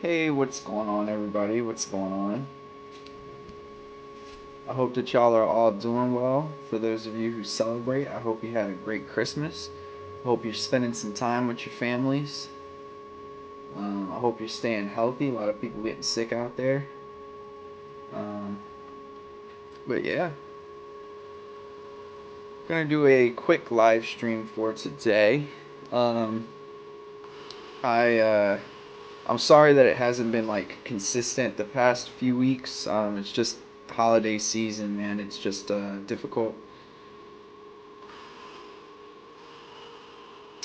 Hey, what's going on, everybody? What's going on? I hope that y'all are all doing well. For those of you who celebrate, I hope you had a great Christmas. I hope you're spending some time with your families. I hope you're staying healthy. A lot of people getting sick out there. Um, but yeah, gonna do a quick live stream for today. Um, I I'm sorry that it hasn't been like consistent the past few weeks. It's just holiday season, man. It's just difficult.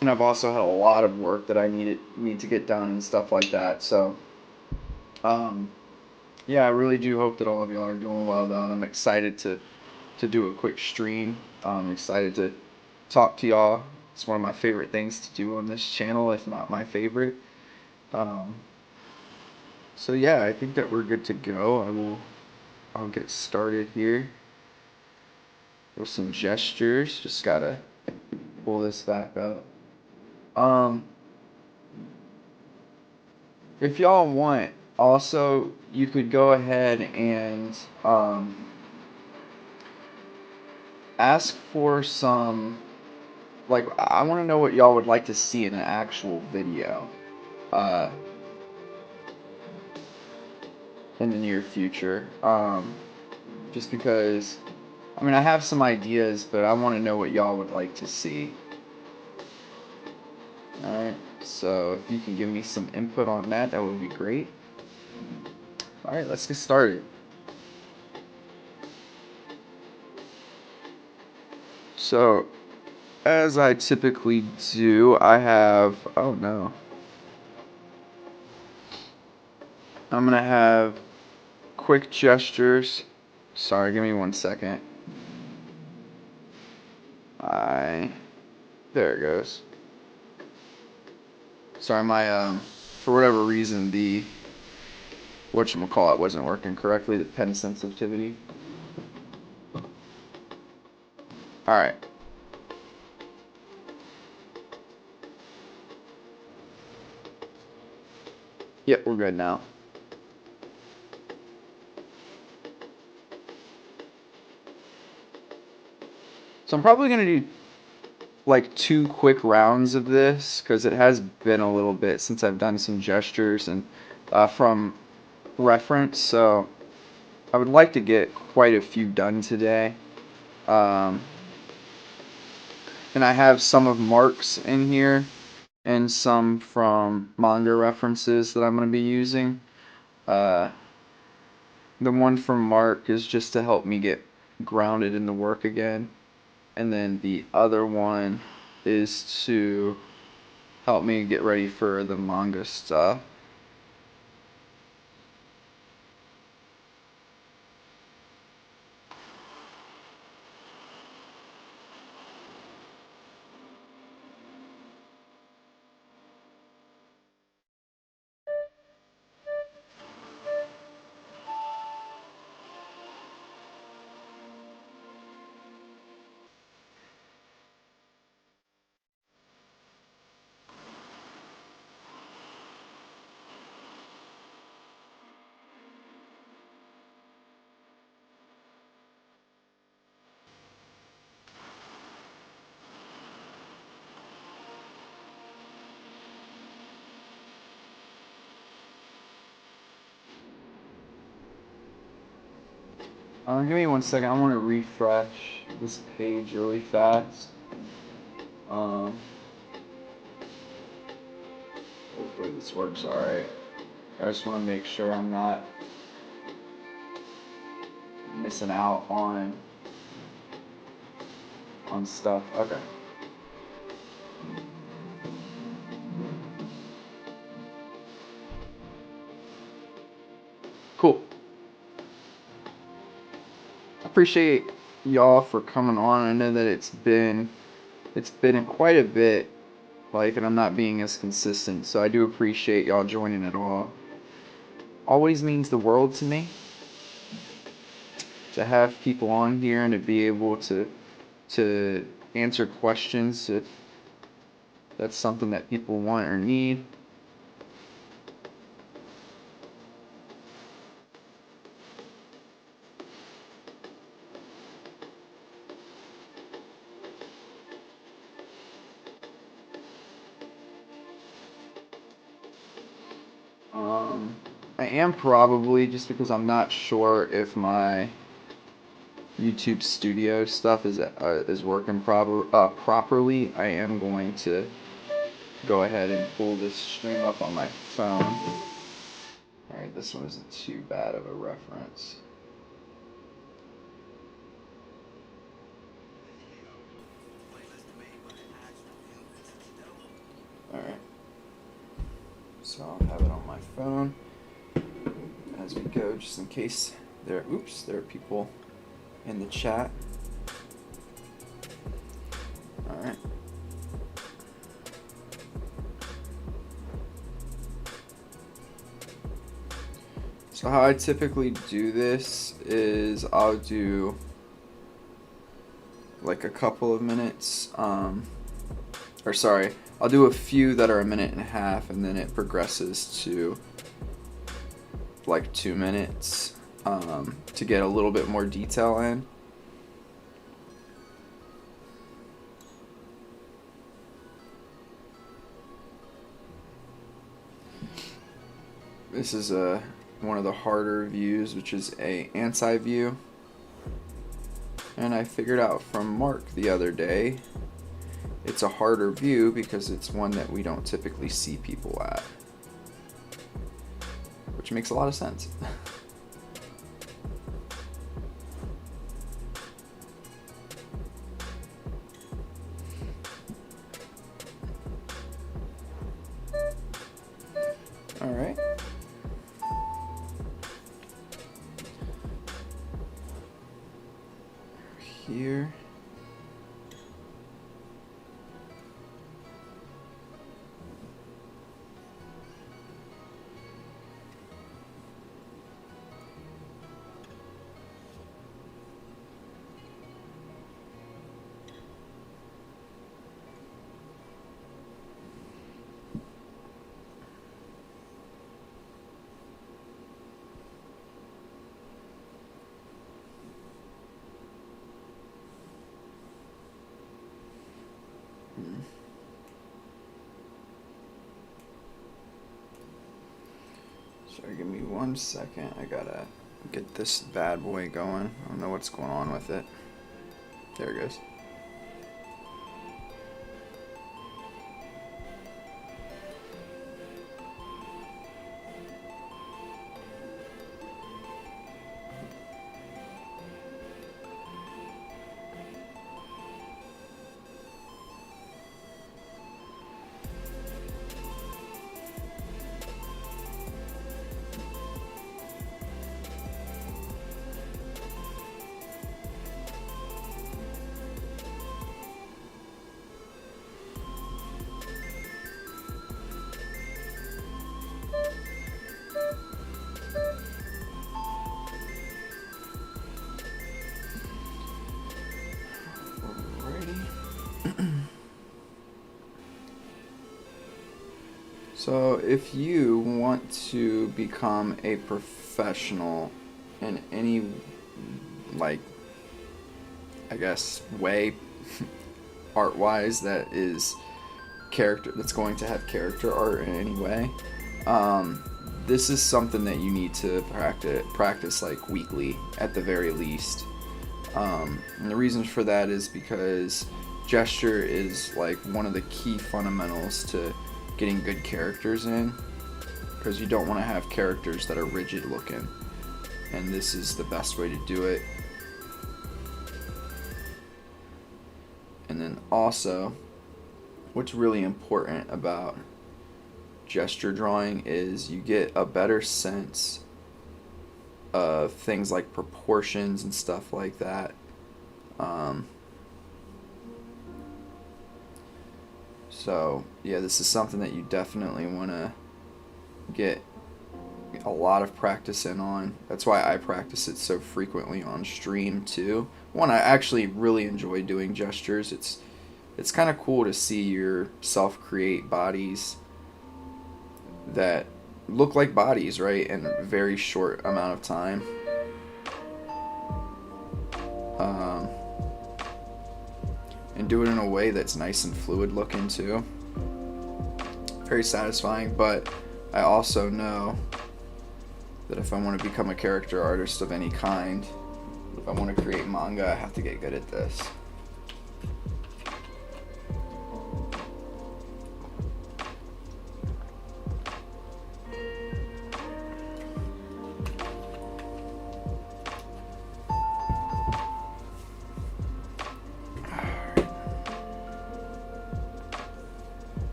And I've also had a lot of work that I need to get done and stuff like that. So, um, yeah, I really do hope that all of y'all are doing well. Though I'm excited to do a quick stream. I'm excited to talk to y'all. It's one of my favorite things to do on this channel, if not my favorite. Um, so yeah, I think that we're good to go. I'll get started here with some gestures. Just gotta pull this back up. Um, If y'all want, also, you could go ahead and ask for some, like, I want to know what y'all would like to see in an actual video uh, in the near future. Just because, I mean, I have some ideas, but I want to know what y'all would like to see. Alright, so if you can give me some input on that, that would be great. Alright, let's get started. So, as I typically do, I have, oh no. I'm gonna have quick gestures. Sorry, give me 1 second. There it goes. Sorry, my, for whatever reason, the, whatchamacallit wasn't working correctly, the pen sensitivity. Alright. Yep, we're good now. So I'm probably gonna do like 2 quick rounds of this, because it has been a little bit since I've done some gestures and from reference, so I would like to get quite a few done today. And I have some of Mark's in here and some from manga references that I'm going to be using. The one from Mark is just to help me get grounded in the work again. And then the other one is to help me get ready for the manga stuff. Give me 1 second. I want to refresh this page really fast. Hopefully this works alright. I just want to make sure I'm not missing out on stuff. Okay. Cool. I appreciate y'all for coming on. I know that it's been quite a bit, like, and I'm not being as consistent, so I do appreciate y'all joining at all. Always means the world to me to have people on here and to be able to answer questions if that's something that people want or need. I am probably, just because I'm not sure if my YouTube Studio stuff is working properly. I am going to go ahead and pull this stream up on my phone. Alright, this one isn't too bad of a reference. Alright. So I'll have it on my phone as we go, just in case there are people in the chat. Alright. So how I typically do this is I'll do like a couple of minutes, I'll do a few that are a minute and a half, and then it progresses to like 2 minutes to get a little bit more detail in. This is one of the harder views, which is a anti-view. And I figured out from Mark the other day, it's a harder view because it's one that we don't typically see people at. Which makes a lot of sense. All right. Here. Sorry, give me 1 second. I gotta get this bad boy going. I don't know what's going on with it. There it goes. So if you want to become a professional in any, like, I guess, way, art-wise, that is that's going to have character art in any way, this is something that you need to practice like weekly at the very least. And the reasons for that is because gesture is like one of the key fundamentals to getting good characters in, because you don't want to have characters that are rigid looking, and this is the best way to do it. And then also, what's really important about gesture drawing is you get a better sense of things like proportions and stuff like that. So yeah, this is something that you definitely want to get a lot of practice in on. That's why I practice it so frequently on stream too. One, I actually really enjoy doing gestures. It's kind of cool to see yourself create bodies that look like bodies, right, in a very short amount of time. And do it in a way that's nice and fluid looking too. Very satisfying. But I also know that if I want to become a character artist of any kind, if I want to create manga, I have to get good at this.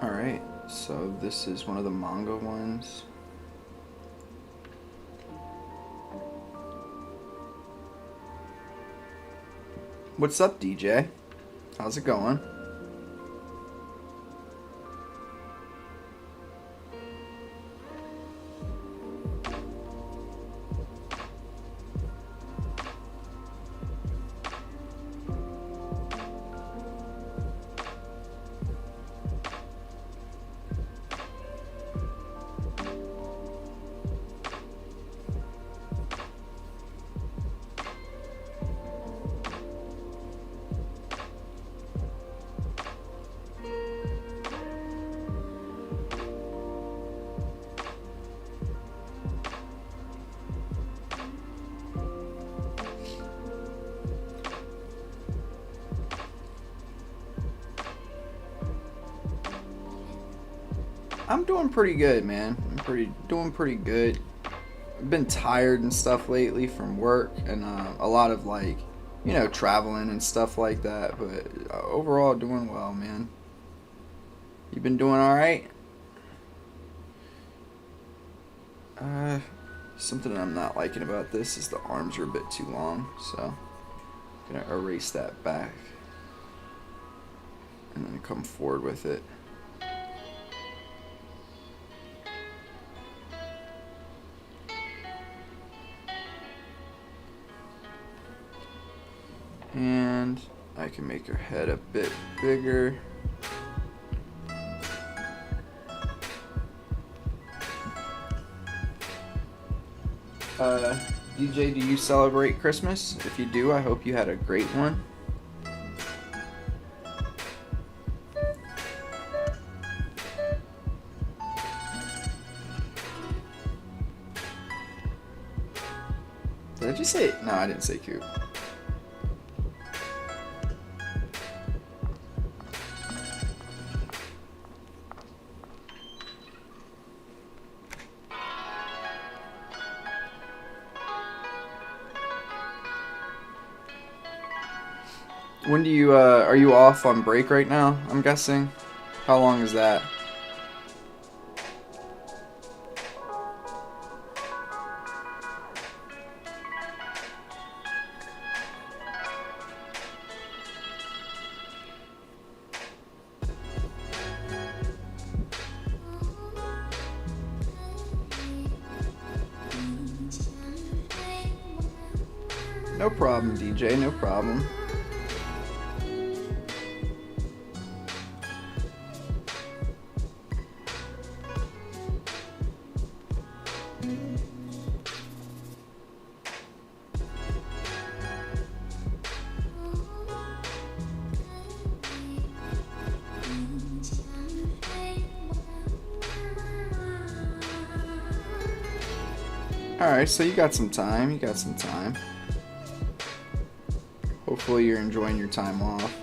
Alright, so this is one of the manga ones. What's up, DJ? How's it going? I'm doing pretty good, man. Doing pretty good. I've been tired and stuff lately from work and a lot of like, you know, traveling and stuff like that. But overall, doing well, man. You been doing all right? Something I'm not liking about this is the arms are a bit too long, so I'm gonna erase that back and then come forward with it. And I can make her head a bit bigger. DJ, do you celebrate Christmas? If you do, I hope you had a great one. Did I just say it? No, I didn't say cute. When do you, are you off on break right now, I'm guessing? How long is that? No problem, DJ, no problem. Alright, so you got some time. Hopefully you're enjoying your time off.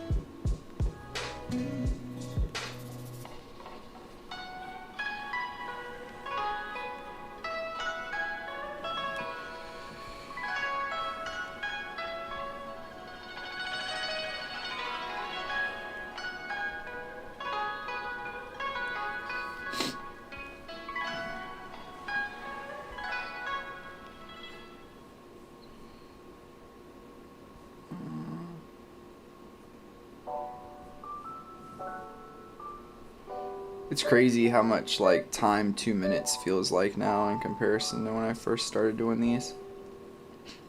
It's crazy how much like time 2 minutes feels like now in comparison to when I first started doing these.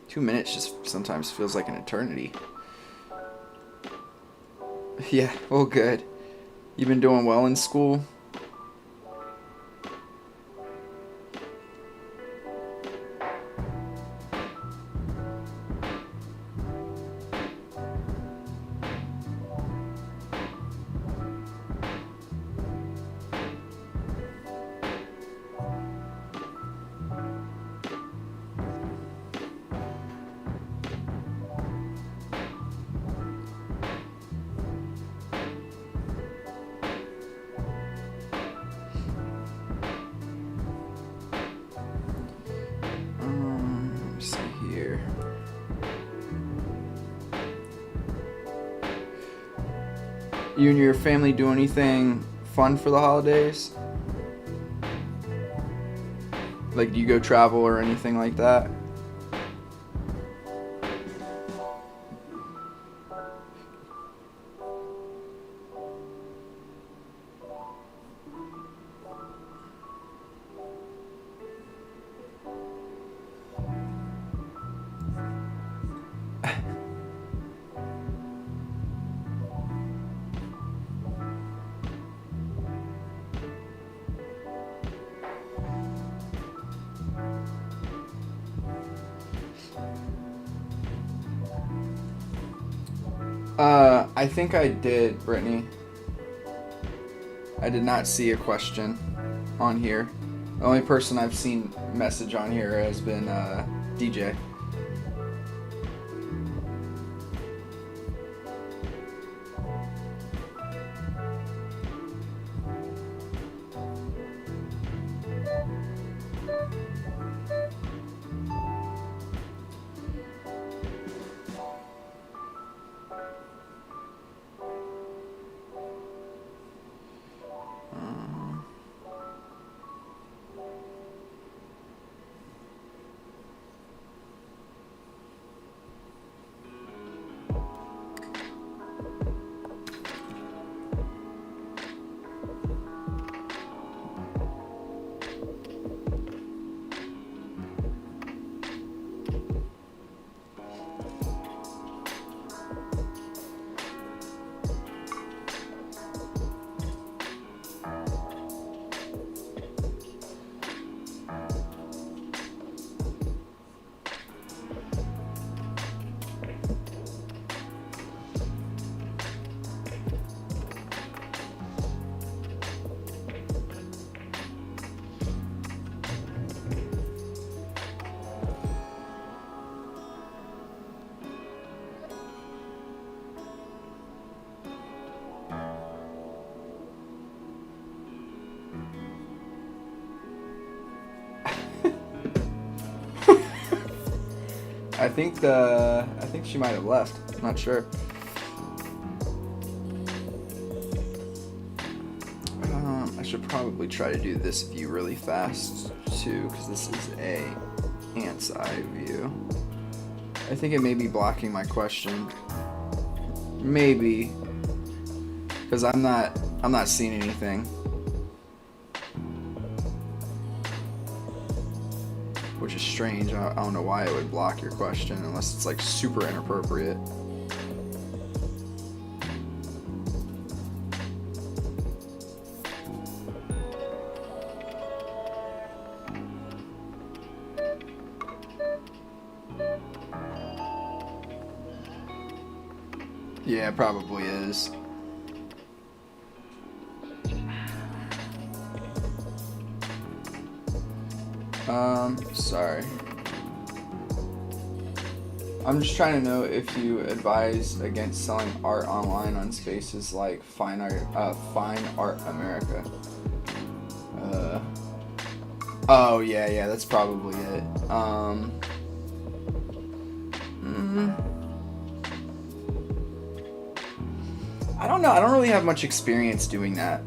2 minutes just sometimes feels like an eternity. Yeah, well, good. You've been doing well in school? Let me see here. You and your family do anything fun for the holidays? Like, do you go travel or anything like that? I think I did, Brittany. I did not see a question on here. The only person I've seen message on here has been DJ. I think she might have left. I'm not sure. I should probably try to do this view really fast too, because this is a ant's eye view. I think it may be blocking my question. Maybe, because I'm not seeing anything. Which is strange. I don't know why it would block your question unless it's like super inappropriate. Yeah, it probably is. Sorry. I'm just trying to know if you advise against selling art online on spaces like Fine Art America. Oh yeah, that's probably it. I don't know. I don't really have much experience doing that,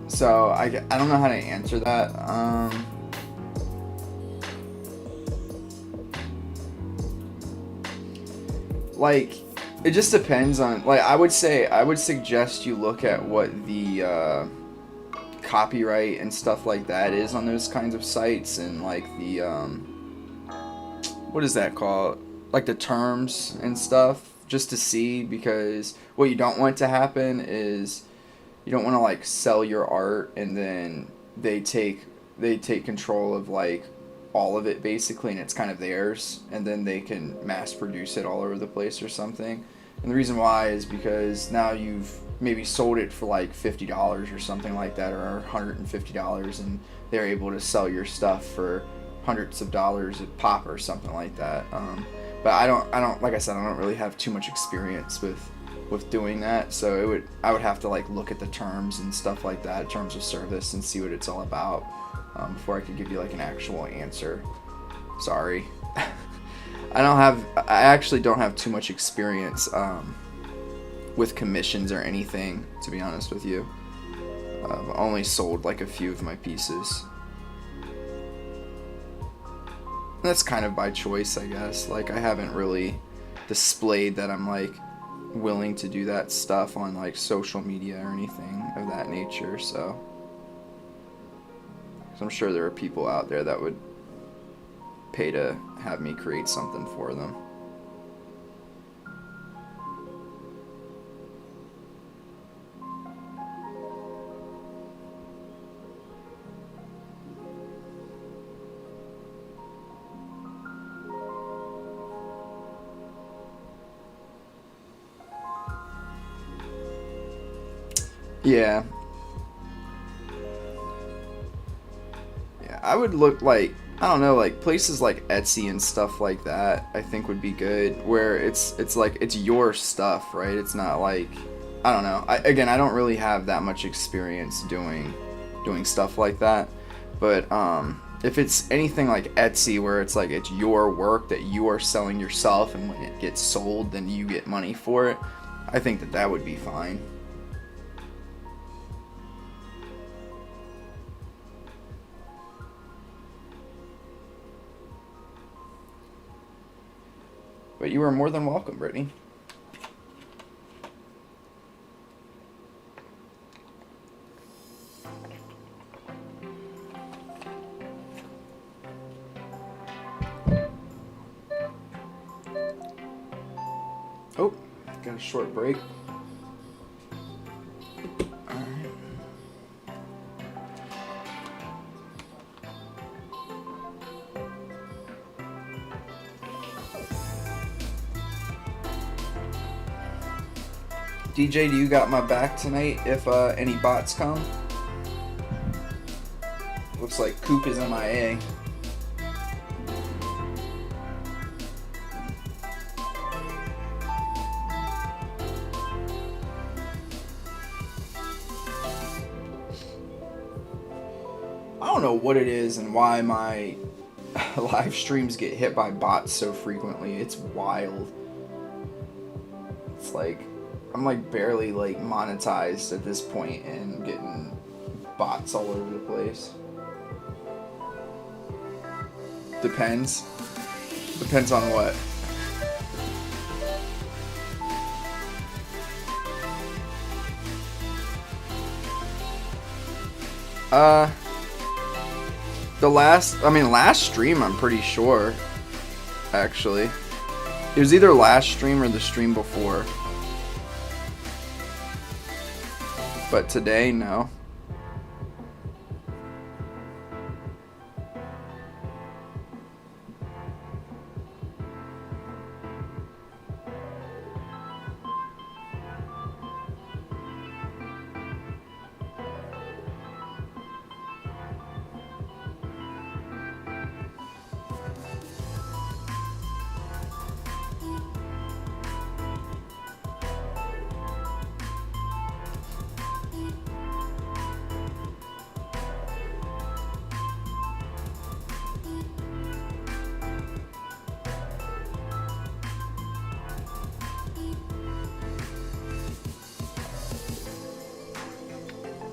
so I don't know how to answer that. Like, it just depends on, like, I would suggest you look at what the copyright and stuff like that is on those kinds of sites, and like the what is that called? Like the terms and stuff, just to see, because what you don't want to happen is you don't want to like sell your art and then they take control of like all of it basically, and it's kind of theirs, and then they can mass produce it all over the place or something. And the reason why is because now you've maybe sold it for like $50 or something like that, or $150, and they're able to sell your stuff for hundreds of dollars a pop or something like that. But I don't, like I said, I don't really have too much experience with doing that, so I would have to like look at the terms and stuff like that, terms of service, and see what it's all about, before I could give you like an actual answer. Sorry. I actually don't have too much experience with commissions or anything, to be honest with you. I've only sold like a few of my pieces. That's kind of by choice, I guess. Like, I haven't really displayed that I'm like willing to do that stuff on like social media or anything of that nature, so 'cause I'm sure there are people out there that would pay to have me create something for them. Yeah. Yeah, I would look like, I don't know, like places like Etsy and stuff like that, I think would be good, where it's like it's your stuff, right? It's not like, I don't know. Again, I don't really have that much experience doing stuff like that, but if it's anything like Etsy, where it's like it's your work that you are selling yourself, and when it gets sold, then you get money for it, I think that would be fine. But you are more than welcome, Brittany. Oh, got a short break. Alright. DJ, do you got my back tonight if any bots come? Looks like Coop is MIA. I don't know what it is and why my live streams get hit by bots so frequently. It's wild. It's like I'm like barely like monetized at this point and getting bots all over the place. Depends. Depends on what. Last stream, I'm pretty sure, actually. It was either last stream or the stream before. But today, no.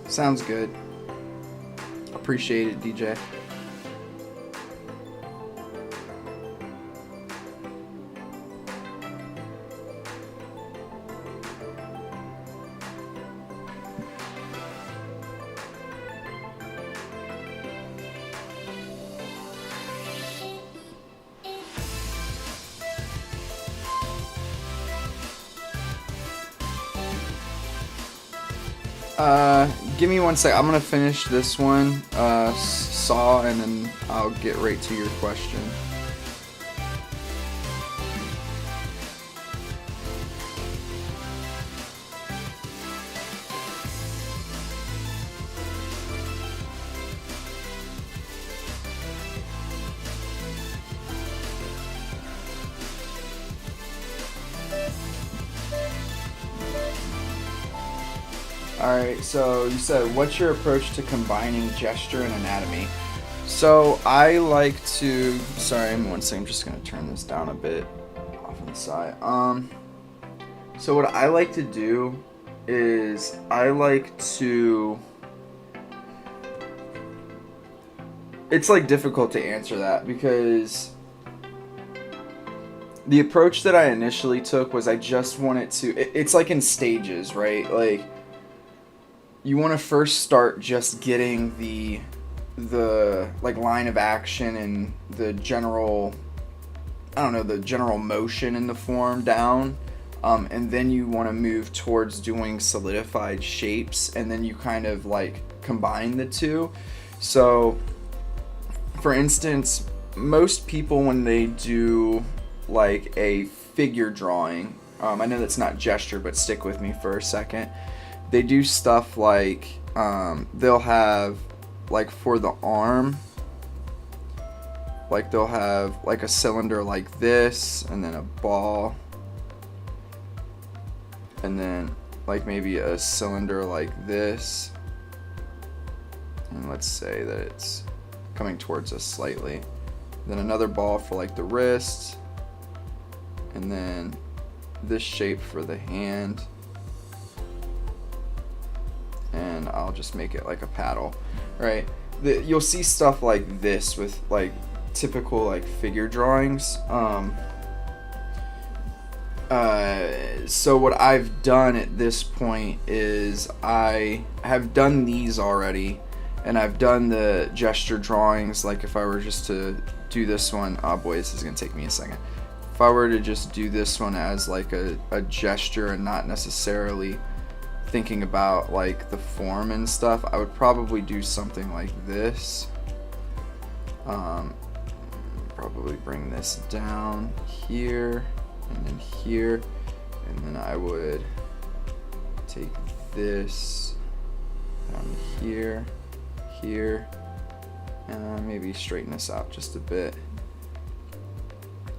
Sounds good. Appreciate it, DJ. Give me 1 sec. I'm gonna finish this one, saw, and then I'll get right to your question. Alright, so you said, what's your approach to combining gesture and anatomy? So I like to, sorry, 1 second, I'm just going to turn this down a bit off on the side. So what I like to do is I like to, it's like difficult to answer that because the approach that I initially took was I just wanted to, it's like in stages, right? Like, you want to first start just getting the like line of action and the general, I don't know, the general motion in the form down, and then you want to move towards doing solidified shapes, and then you kind of like combine the two. So for instance, most people when they do like a figure drawing, I know that's not gesture, but stick with me for a second. They do stuff like, they'll have, like for the arm, like they'll have like a cylinder like this, and then a ball, and then like maybe a cylinder like this, and let's say that it's coming towards us slightly. Then another ball for like the wrist, and then this shape for the hand. And I'll just make it like a paddle, right? You'll see stuff like this with like typical like figure drawings. So what I've done at this point is I have done these already, and I've done the gesture drawings. Like if I were just to do this one, oh boy, this is gonna take me a second. If I were to just do this one as like a gesture and not necessarily thinking about like the form and stuff, I would probably do something like this. Probably bring this down here and then here, and then I would take this down here, and maybe straighten this out just a bit,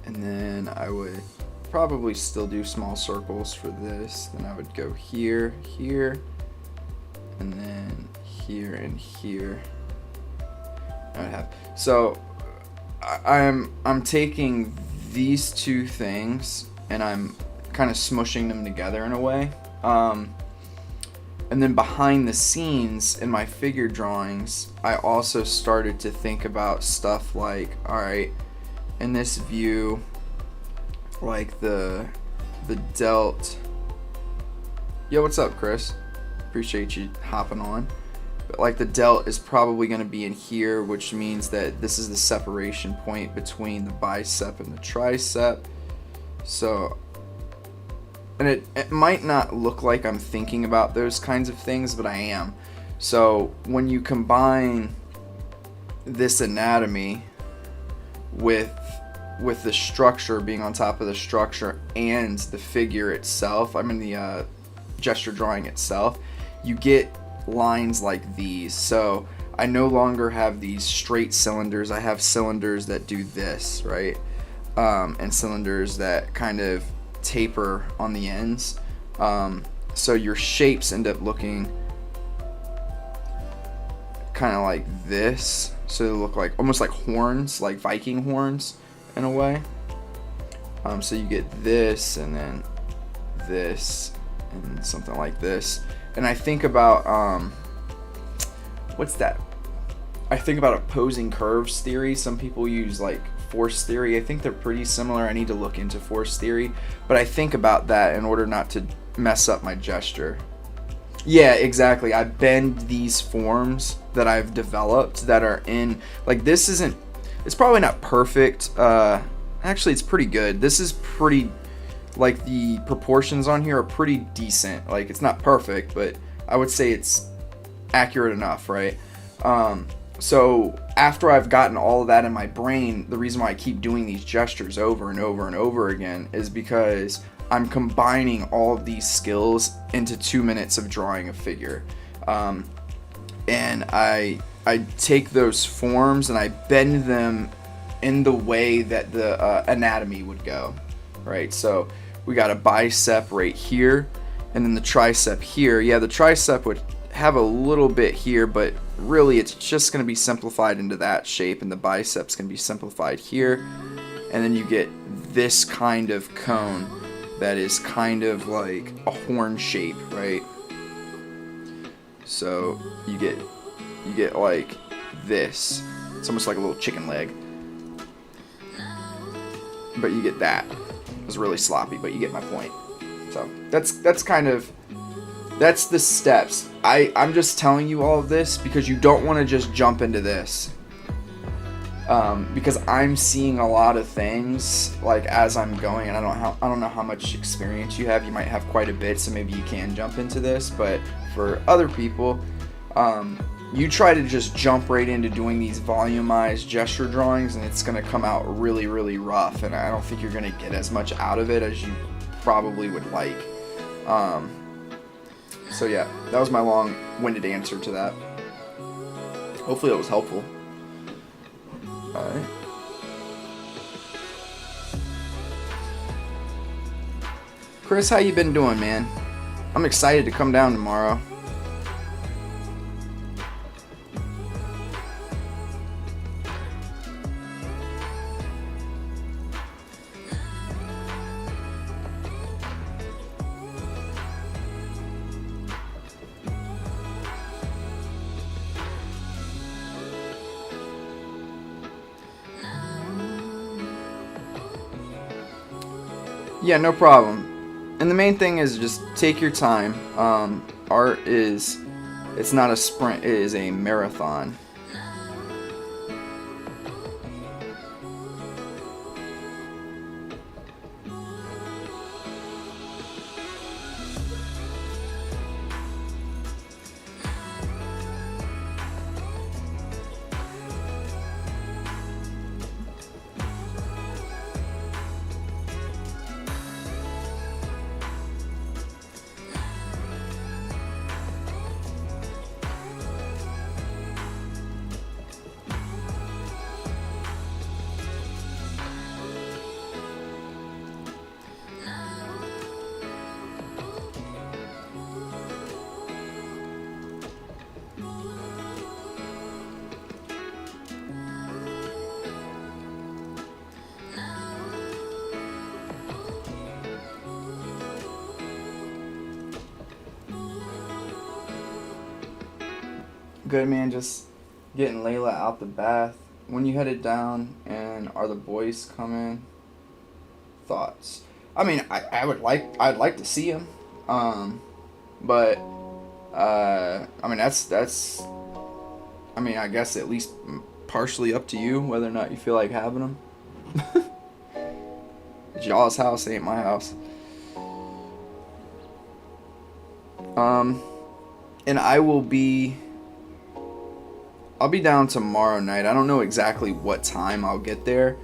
and then I would probably still do small circles for this. Then I would go here, here, and then here and here. I would have, so I'm taking these two things and I'm kind of smushing them together in a way. And then behind the scenes in my figure drawings, I also started to think about stuff like, all right, in this view, like the delt. Yo, what's up, Chris? Appreciate you hopping on. But like the delt is probably going to be in here, which means that this is the separation point between the bicep and the tricep. So, and it might not look like I'm thinking about those kinds of things, but I am. So when you combine this anatomy with the structure being on top of the structure and the figure itself, I mean the gesture drawing itself, you get lines like these. So I no longer have these straight cylinders. I have cylinders that do this, right? And cylinders that kind of taper on the ends. So your shapes end up looking kind of like this. So they look like almost like horns, like Viking horns in a way. So you get this and then this and something like this. And I think about what's that? I think about opposing curves theory. Some people use like force theory. I think they're pretty similar. I need to look into force theory, but I think about that in order not to mess up my gesture. Yeah, exactly. I bend these forms that I've developed that are in, like, this isn't, it's probably not perfect. Actually, it's pretty good. This is pretty, like, the proportions on here are pretty decent. Like, it's not perfect, but I would say it's accurate enough, right? So after I've gotten all of that in my brain, the reason why I keep doing these gestures over and over and over again is because I'm combining all of these skills into 2 minutes of drawing a figure. And I take those forms and I bend them in the way that the anatomy would go, right? So we got a bicep right here, and then the tricep here. Yeah, the tricep would have a little bit here, but really it's just going to be simplified into that shape, and the biceps can be simplified here. And then you get this kind of cone that is kind of like a horn shape, right? So you get like this. It's almost like a little chicken leg. But you get that. It was really sloppy, but you get my point. So that's the steps. I'm just telling you all of this because you don't want to just jump into this. Because I'm seeing a lot of things like as I'm going, and I don't know how much experience you have. You might have quite a bit, so maybe you can jump into this. But for other people, you try to just jump right into doing these volumized gesture drawings, and it's going to come out really, really rough. And I don't think you're going to get as much out of it as you probably would like. So yeah, that was my long-winded answer to that. Hopefully that was helpful. Alright. Chris, how you been doing, man? I'm excited to come down tomorrow. Yeah, no problem. And the main thing is just take your time. Art it's not a sprint, it is a marathon. Good, man, just getting Layla out the bath. When you headed down, and are the boys coming? Thoughts? I mean, I'd like to see him. But I mean that's I mean, I guess at least partially up to you whether or not you feel like having them. It's y'all's house, it ain't my house. And I'll be down tomorrow night. I don't know exactly what time I'll get there,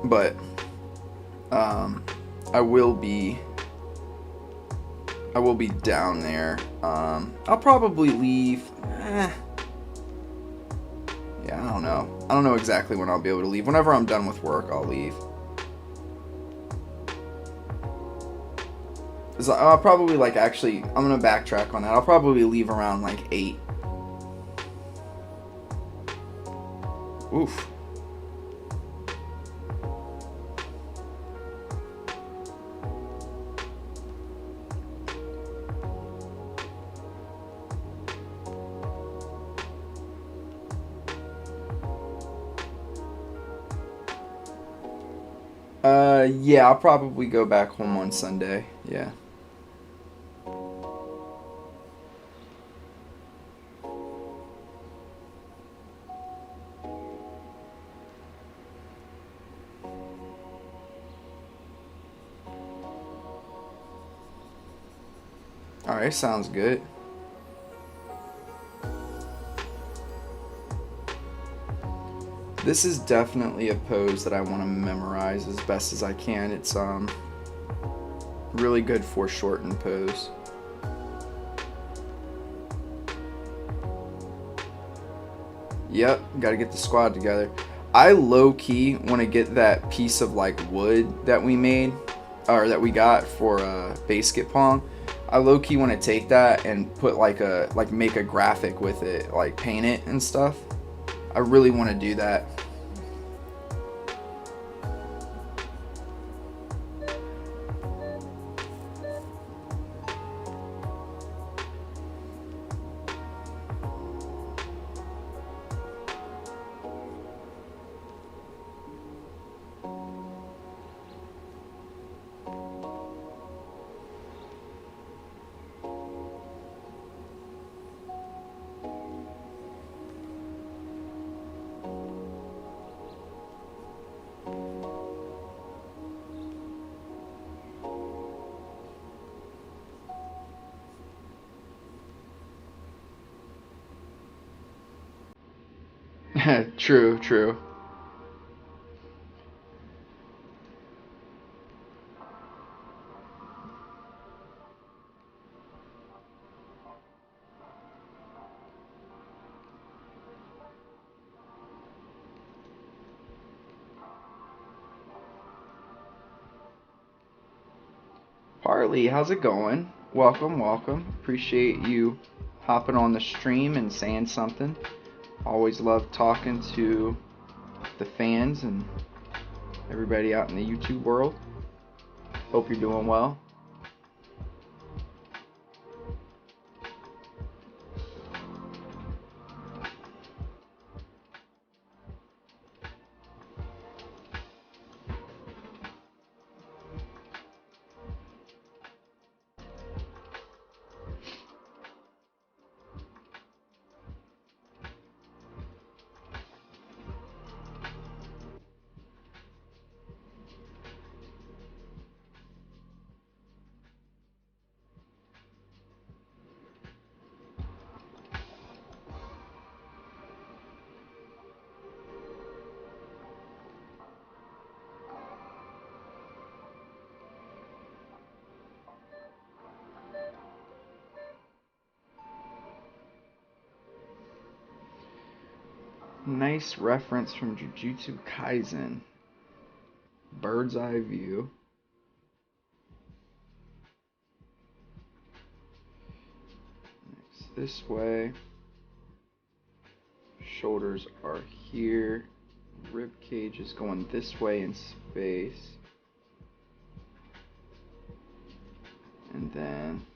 but I will be down there. I'll probably leave. Yeah, I don't know. I don't know exactly when I'll be able to leave. Whenever I'm done with work, I'll leave. I'll probably I'm gonna backtrack on that. I'll probably leave around 8. Oof. Yeah, I'll probably go back home on Sunday. Yeah. Alright. Alright, sounds good. This is definitely a pose that I want to memorize as best as I can. It's really good for shortened pose. Yep, gotta get the squad together. I low-key want to get that piece of like wood that we made, or that we got for basket pong. I low-key want to take that and put make a graphic with it, like paint it and stuff. I really want to do that. True, true. Harley, how's it going? Welcome, welcome. Appreciate you hopping on the stream and saying something. Always love talking to the fans and everybody out in the YouTube world. Hope you're doing well. Nice reference from Jujutsu Kaisen. Bird's eye view. Next this way. Shoulders are here. Rib cage is going this way in space. And then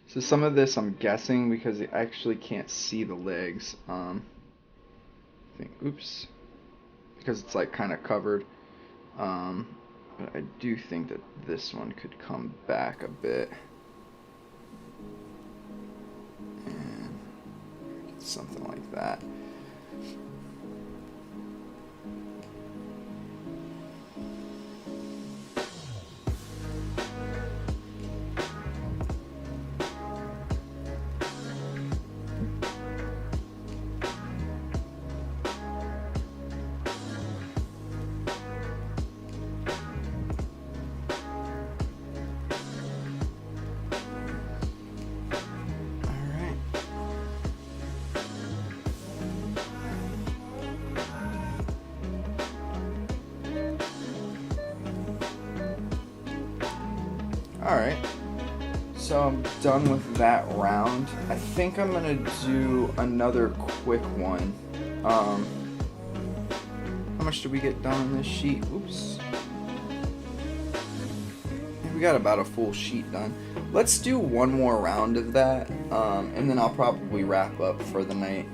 so some of this I'm guessing because I actually can't see the legs. I think, oops, because it's like kind of covered. But I do think that this one could come back a bit. And something like that. Alright, so I'm done with that round. I think I'm gonna do another quick one. How much did we get done on this sheet? Oops. We got about a full sheet done. Let's do one more round of that, and then I'll probably wrap up for the night.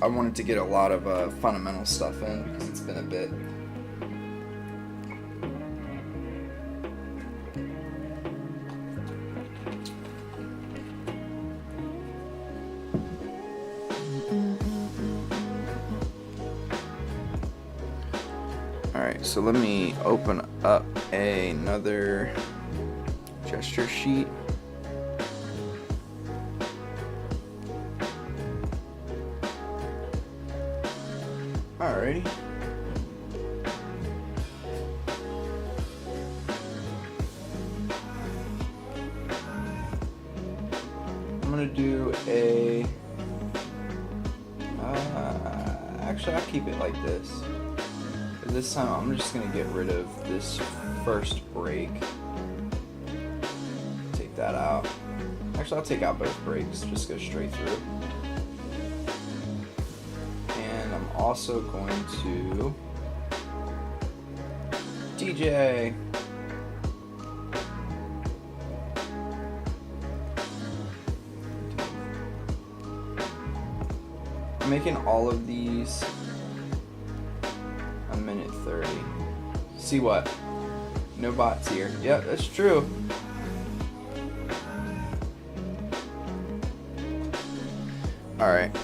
I wanted to get a lot of fundamental stuff in because it's been a bit. Alright, so let me open up another gesture sheet. Alrighty. I'm gonna do a actually I'll keep it like this. This time I'm just going to get rid of this first break. Take that out. Actually, I'll take out both breaks. Just go straight through. And I'm also going to DJ. I'm making all of these a minute 30. See what? No bots here. Yep, that's true. Alright.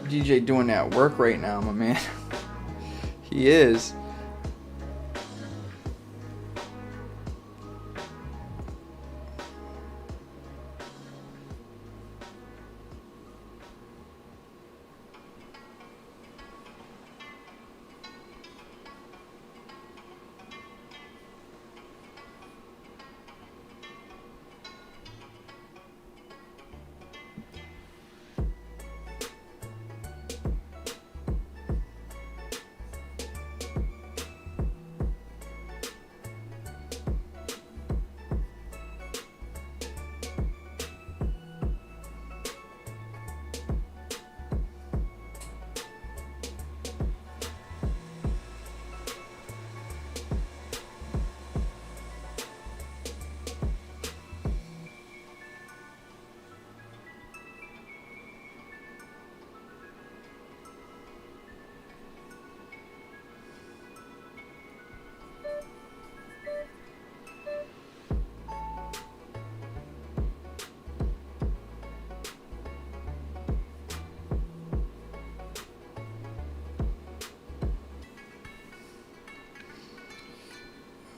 DJ doing that work right now, my man. He is.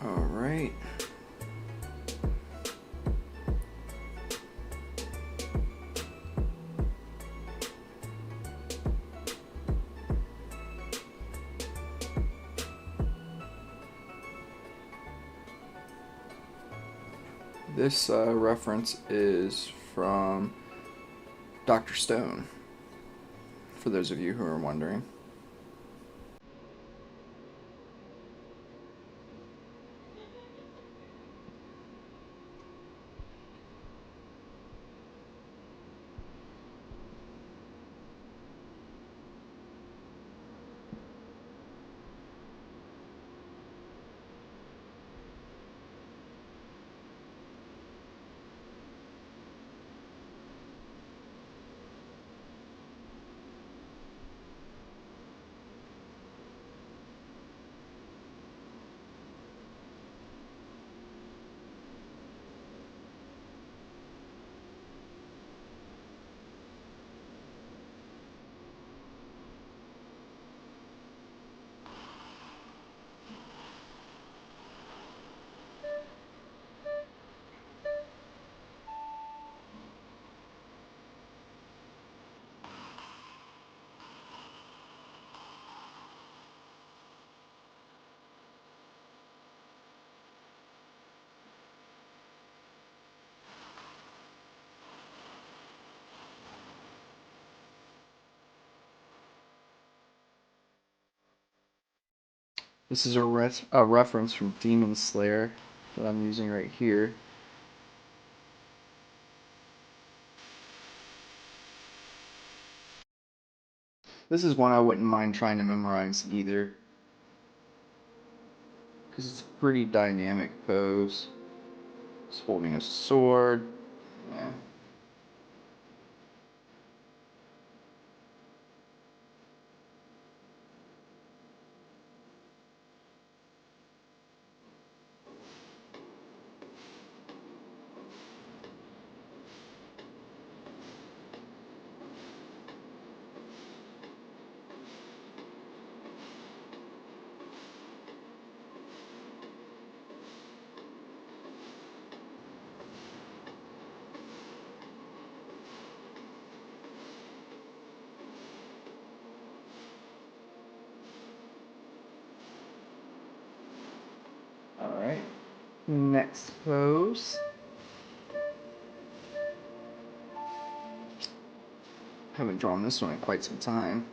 Alright. This reference is from Dr. Stone, for those of you who are wondering. This is a reference from Demon Slayer that I'm using right here. This is one I wouldn't mind trying to memorize either, because it's a pretty dynamic pose. It's holding a sword. Yeah. Alright, next pose. Haven't drawn this one in quite some time.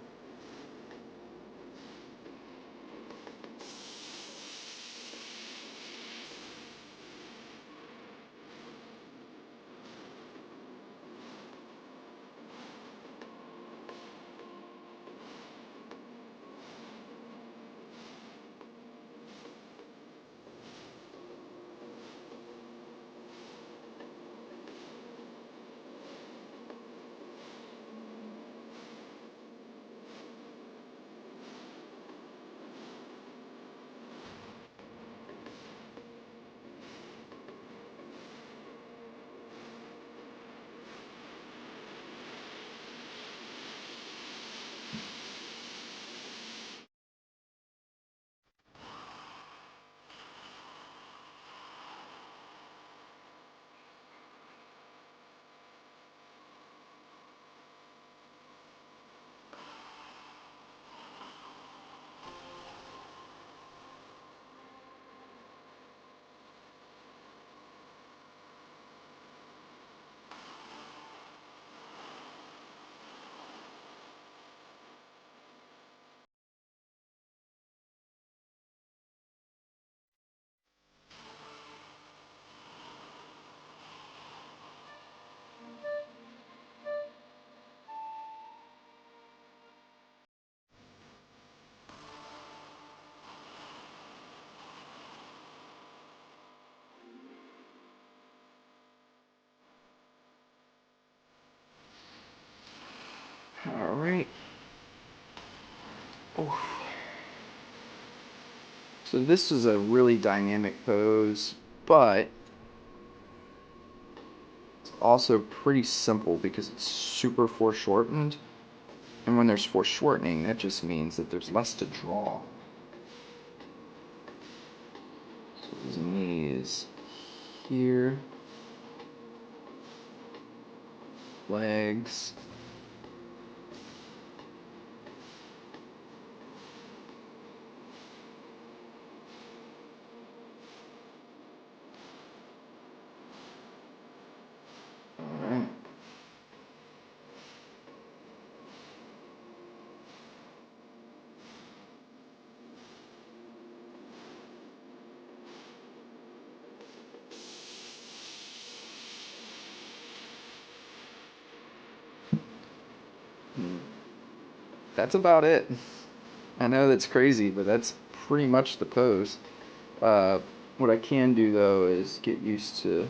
Alright. Oh. So this is a really dynamic pose, but it's also pretty simple because it's super foreshortened. And when there's foreshortening, that just means that there's less to draw. So his knee is here. Legs. Alright. That's about it. I know that's crazy, but that's pretty much the pose. What I can do though is get used to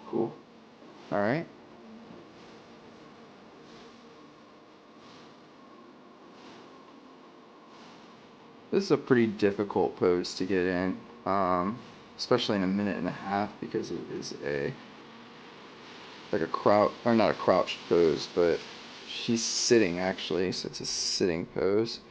cool. Alright. This is a pretty difficult pose to get in, especially in a minute and a half because it is like a crouch, or not a crouched pose, but she's sitting actually, so it's a sitting pose.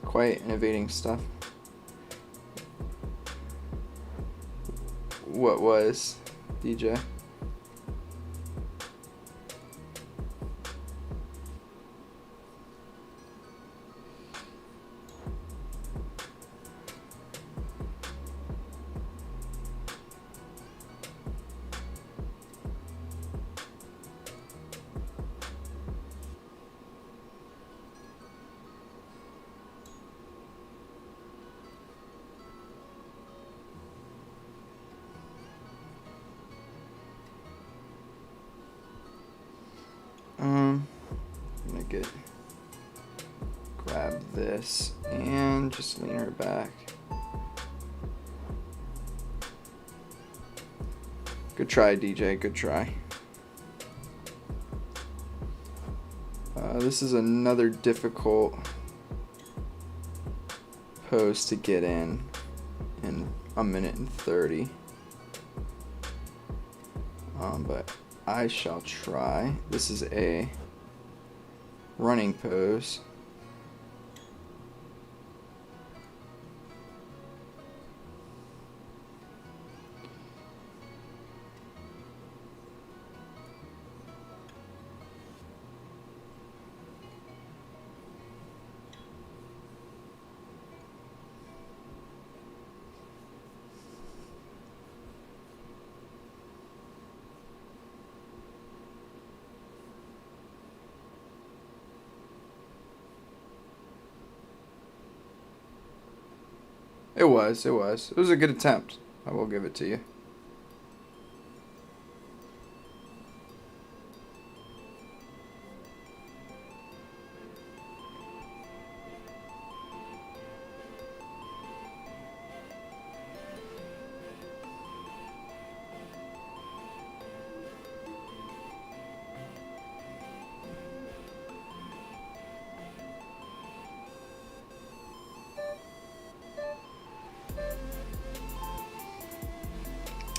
Quite innovating stuff. what was, DJ? I'm gonna grab this and just lean her back. Good try, DJ, good try. This is another difficult pose to get in 1:30. But I shall try. This is a running pose. It was a good attempt. I will give it to you.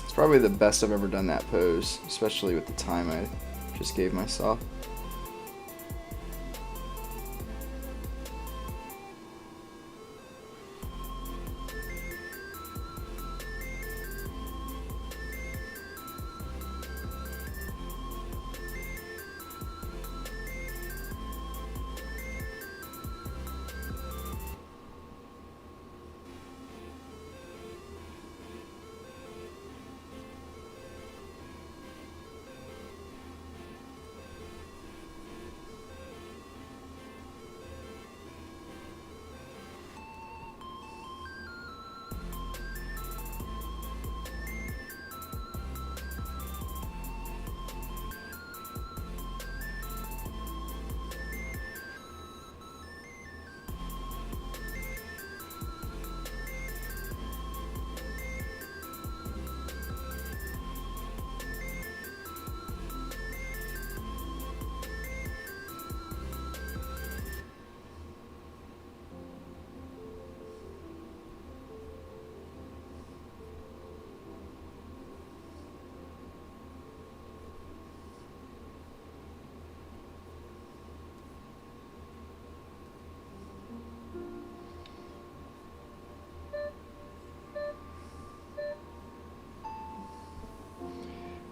It's probably the best I've ever done that pose, especially with the time I just gave myself.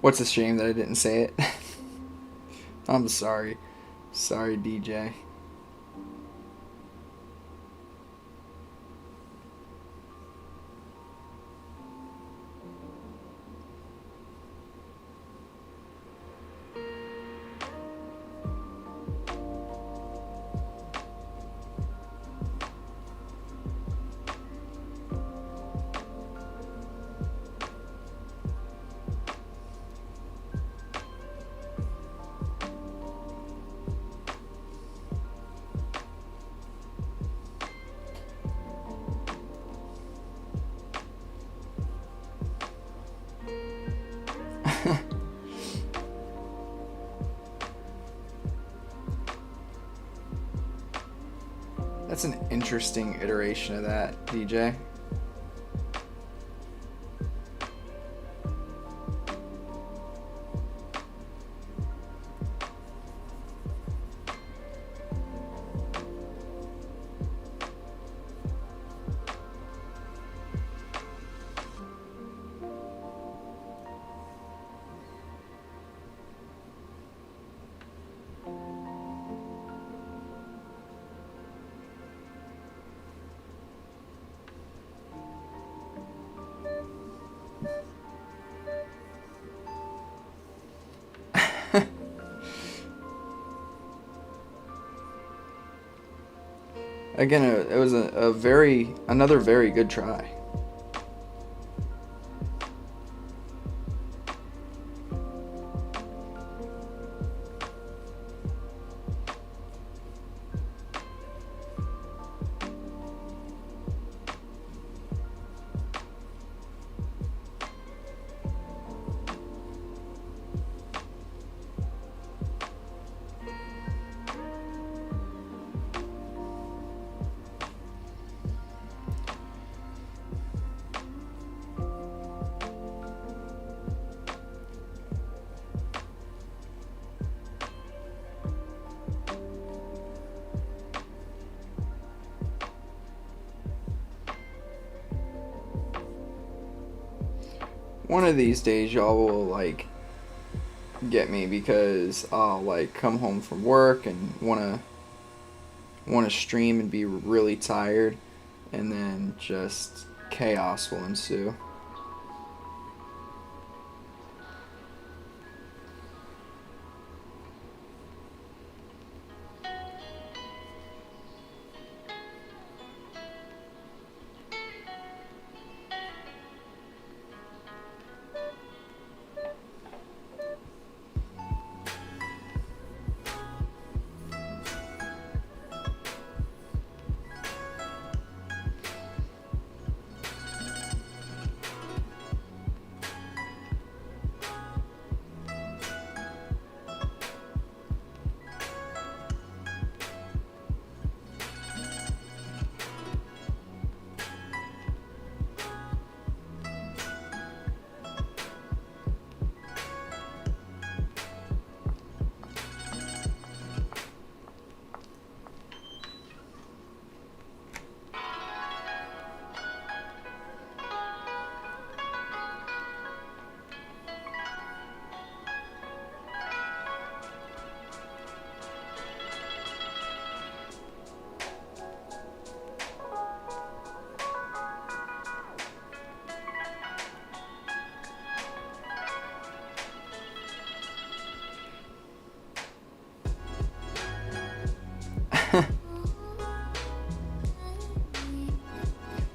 What's a shame that I didn't say it? I'm sorry. Sorry, DJ. That's an interesting iteration of that, DJ. again, it was another very good try. One of these days y'all will like get me, because I'll like come home from work and wanna stream and be really tired, and then just chaos will ensue.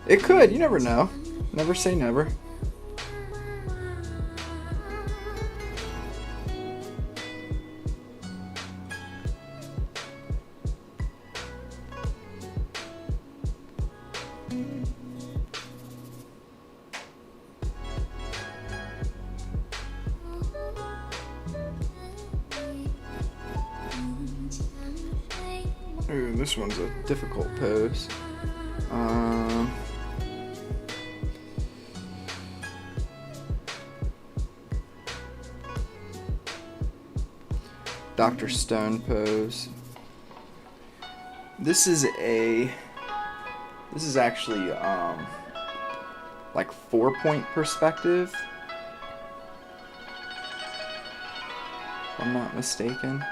It could, you never know. Never say never. Ooh, this one's a difficult pose. Dr. Stone pose. This is actually like 4-point perspective, if I'm not mistaken.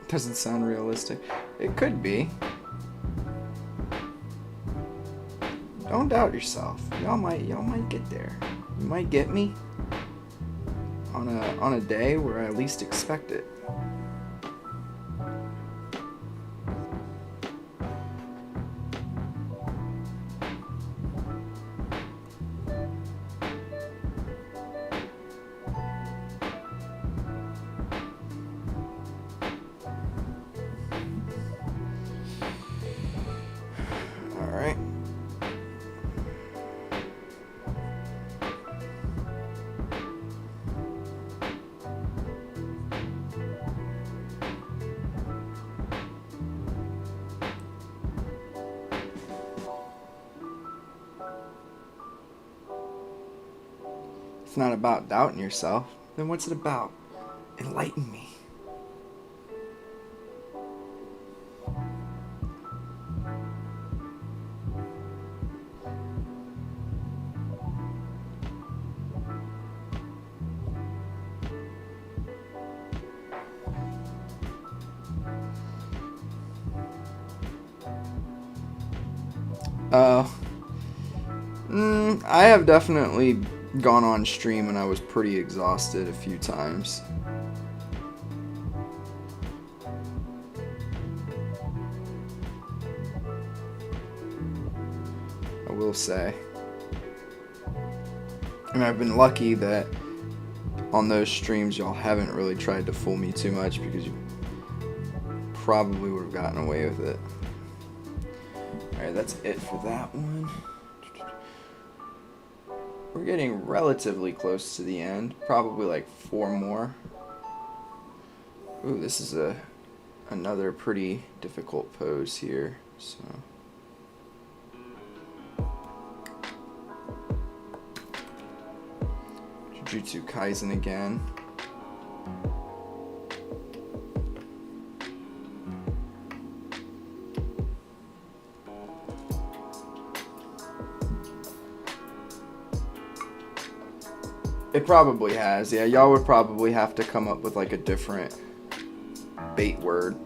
Doesn't sound realistic. It could be. Don't doubt yourself. Y'all might get there. You might get me on a day where I least expect it. Alright. It's not about doubting yourself. Then what's it about? Enlighten me. Uh, I have definitely gone on stream and I was pretty exhausted a few times. I will say. And I've been lucky that on those streams y'all haven't really tried to fool me too much, because you probably would have gotten away with it. Alright, that's it for that one. We're getting relatively close to the end. Probably like 4 more. Ooh, this is another pretty difficult pose here. So Jujutsu Kaisen again. It probably has, yeah. Y'all would probably have to come up with like a different bait word.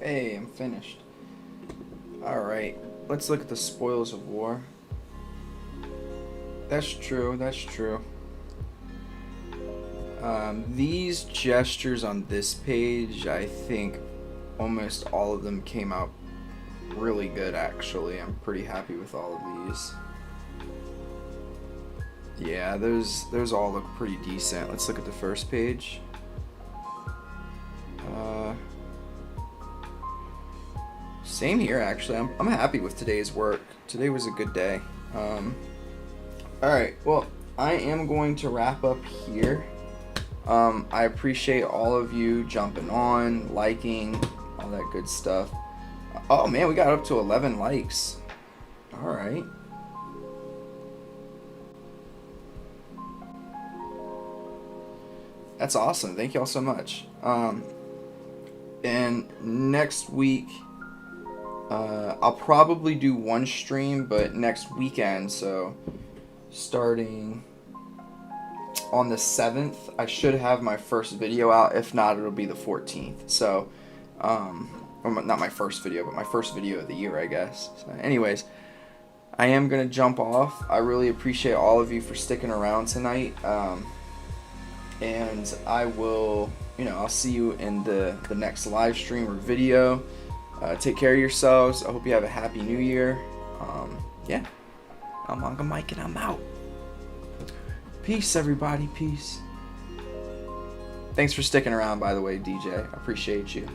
Hey, I'm finished. Alright, let's look at the spoils of war. That's true, that's true. These gestures on this page, I think almost all of them came out really good, actually. I'm pretty happy with all of these. Yeah, those all look pretty decent. Let's look at the first page. Same here, actually. I'm happy with today's work. Today was a good day. Alright, well, I am going to wrap up here. I appreciate all of you jumping on, liking, all that good stuff. Oh man, we got up to 11 likes. Alright. That's awesome. Thank y'all so much. And next week, I'll probably do one stream, but next weekend, so starting on the 7th, I should have my first video out. If not, it'll be the 14th. So, or not my first video, but my first video of the year, I guess. So anyways, I am going to jump off. I really appreciate all of you for sticking around tonight. And I will, I'll see you in the next live stream or video. Take care of yourselves. I hope you have a happy new year. Yeah. I'm Manga Mike and I'm out. Peace, everybody. Peace. Thanks for sticking around, by the way, DJ. I appreciate you.